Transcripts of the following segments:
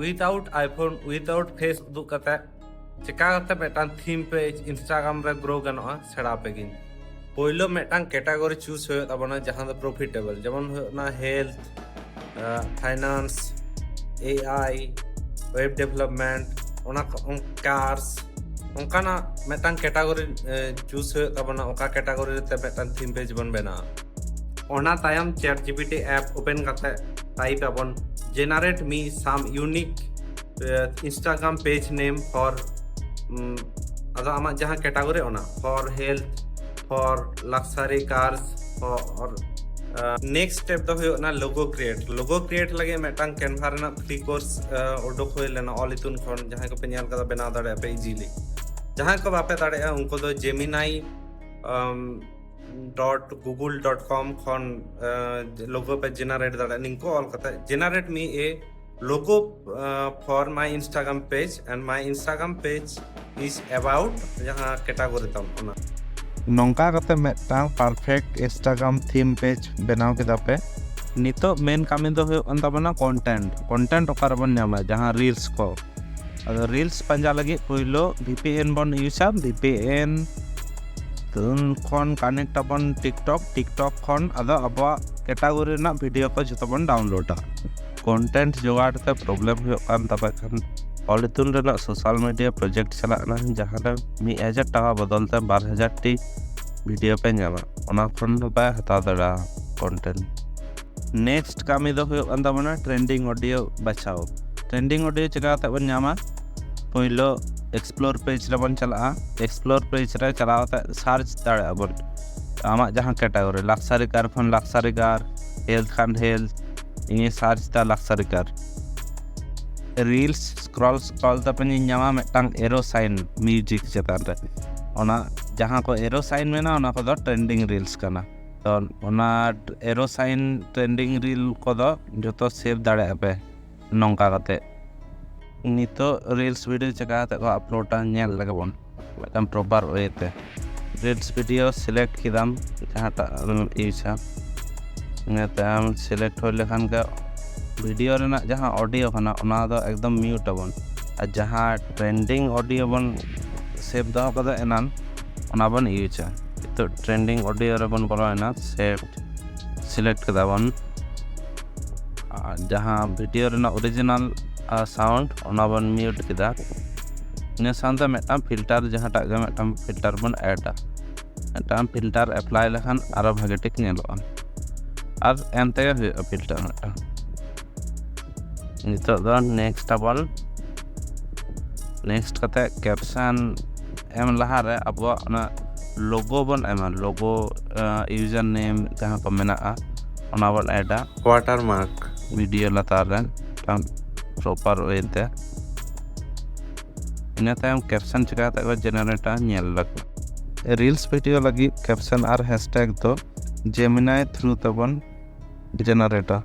without iPhone without face uduk kate cheka kate metan theme page Instagram re grow ganoa sera pegin poilo metan category choose hoy tabona jahan do profitable jemon na health finance AI web development ona cars onkana metan category choose hoy tabona oka category te metan theme page bon bena ona tayam ChatGPT app open kate type abon generate me some unique Instagram page name for ado ama jahan category ona for health for luxury cars or next step do hoy na logo create lage metang Canva rena free course odok hoy lena all itun khon jahan ko pe nyal kada bena dare pe easily jahan ko bape dare unko do Gemini .google.com khon logo pe generate dare ninko all kata generate me a logo for my Instagram page and my Instagram page is about jahan category tam ona nongka kate metang perfect Instagram theme page benaw keda pe nito main kami do hoy on tabana content okar bon nyama jahan reels ko ado reels panja lagi poilo VPN bon use VPN tun khon connect abon TikTok khon ado aba category na video ko joto bon download content jogad te problem hoy kan tabe kan Olitun rena social media project chalak na jahan mi 1000 taka bodol te 12000 ti video pe nyama ona khon ba hata dara content next kami do hoy anda mana trending audio bachao trending audio chega ta bon nyama poilo explore page re bon chala explore page re chala ta search dare abon ama jahan category luxury car phone luxury car health ini search ta luxury car reels scroll ta pani nyama metang arrow sign music chetan re ona jahan ko arrow sign mena ona ko do trending reels kana to ona arrow sign trending reel ko do joto save dare ape nongka kate nito reels video cheka te ko upload ta nyel lagabon metam proper way te reels video select kidam jahan ta isa netam select hoy lekhan ka video रेना जहाँ audio खाना उना दो एकदम mute अबन और जहाँ trending audio बन save दो कदा एनान उना बन यूज तो ट्रेंडिंग ऑडियो रे बन बोलो एना सेव सिलेक्ट कदा बन जहाँ वीडियो रेना ओरिजिनल साउंड उना बन म्यूट कदा ने साउंड मेटम फिल्टर जहाँ टाग मेटम फिल्टर बन ऐड मेटम फिल्टर अप्लाई लेखान आरो भागे टिक नेलोन और एनते filter मेटम nito do next abol next kate caption em lahare abo na logo bon ema logo user name jahan ko mena ona bol ada watermark video latar ren tam proper way te ina time caption chika ta ko generate nyel lag reels video lagi caption ar hashtag to Gemini through tabon generator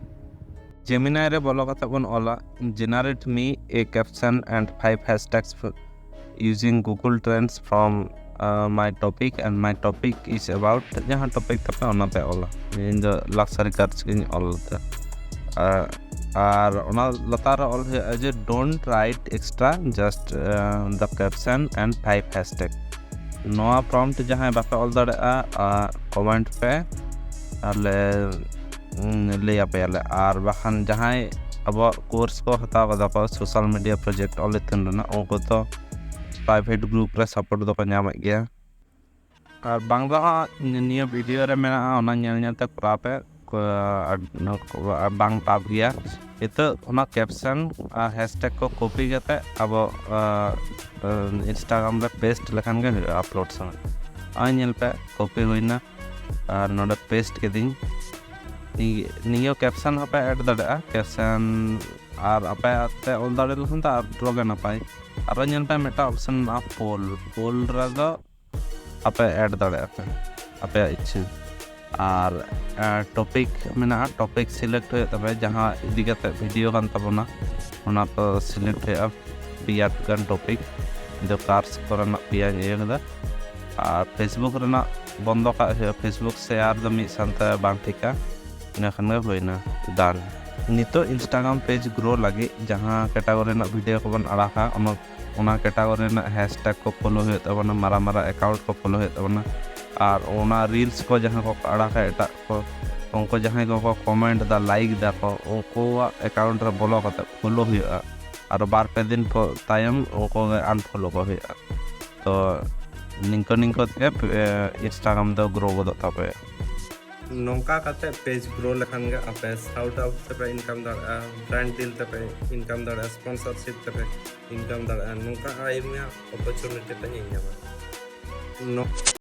Gemini re bolo kata bon ola generate me a caption and 5 hashtags using Google Trends from my topic and my topic is about jahan topic ta ona pe ola in the luxury cars in all the ona latar all as a don't write extra just the caption and 5 hashtag noa prompt jahan bape all dare comment pe ale ले पे और बाखान जहाँ अब course को हताव कदा को social media project all इतन रना उनको तो प्राइवेट ग्रुप रे सपोर्ट दो को नाम गया और बांग्ला निया वीडियो रे मेना ओना ᱧᱮᱞ ᱧᱮᱞ ᱛᱮ ᱠᱚᱨᱟᱯᱮ बांग पाप गया इतो ओना कैप्शन हैशटैग को कॉपी करते अब इंस्टाग्राम रे पेस्ट लखान के अपलोड समय आ ᱧᱮᱞ पे कॉपी होइना और नोडे पेस्ट के दिन नियो कैप्शन पे ऐड दाड़ा कैप्शन और आपे आते ऑल दाड़े लखन ता ड्रॉग ना पाई और ᱧᱮᱞ पे मेटा ऑप्शन ना पोल रे दो आपे ऐड दाड़ा आपे इच्छा और टॉपिक मेना टॉपिक सिलेक्ट हो तबे जहां इदी कते वीडियो कान तबना ओना तो सिलेक्ट है पिया कान टॉपिक जो कार्स करना पिया येदा और फेसबुक रना बंद का फेसबुक शेयर द मी संता बांग ठिका ina kan ga hoina dan नितो इंस्टाग्राम पेज ग्रो लगे जहाँ कैटागरी वीडियो को बन आड़ाका ओना कैटागरी हैशटैग को फॉलो हो तबना मारा मारा अकाउंट को फॉलो हो तबना और ओना रील्स को जहाँ को आड़ाका एटा को उनको जहाँ को कमेंट दा लाइक दा को उनको अकाउंट रे बोलो कते फॉलो हुआ और बार पे दिन तायम उनको अनफॉलो को हुआ तो निंको निंको ते इंस्टाग्राम दो ग्रो गोदो तबे नौका कते पेज ग्रो लखन गे आपे साउट आउट पे इनकम दाड़ा ब्रांड डील पे इनकम दाड़ा स्पॉन्सरशिप पे इनकम दाड़ा नौका आइमिया अपॉर्चुनिटी पे नहीं है